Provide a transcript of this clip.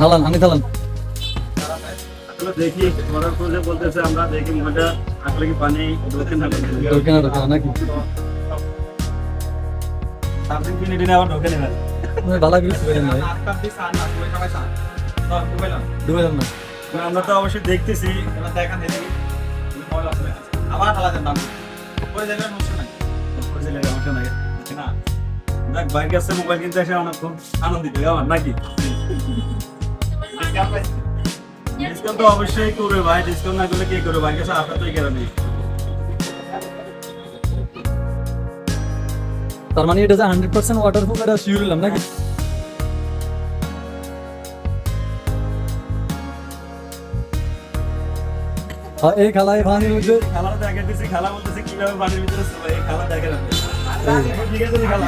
Haaland আমি চালান। আসলে দেখি ওরা খুঁজে বলতেছে, আমরা দেখি মজা আসলে কি পানি ঢোকে না ঢোকে না ঢোকে না নাকি? সামথিং ফিনিটি আবার ঢোকে না। ভালো করে শুয়েন না, ডুবে যান না। আমরা তো অবশ্যই দেখতেছি, আবার ঢালা দেন না করে দিলে সমস্যা নাই। বুঝলে সমস্যা নাই না। দেখ বাইক আছে, মোবাইল কিনতে এসে অনেক খুব আনন্দিত আমার নাকি। ডিসকাউন্ট তো অবশ্যই করবে ভাই, ডিসকাউন্ট না করলে কি করবে, বাইক আছে আপনার তো এই কারণে। তার মানে এটা যে 100% ওয়াটারপ্রুফ, এটা শিওর হলাম নাকি? এই খেলায় পানির মধ্যে খালাটা দেখা দিচ্ছি, খালা বলতেছে কিভাবে পানির ভিতরে চলে, এই খালা দেখে রাখবে। ঠিক আছে খালা।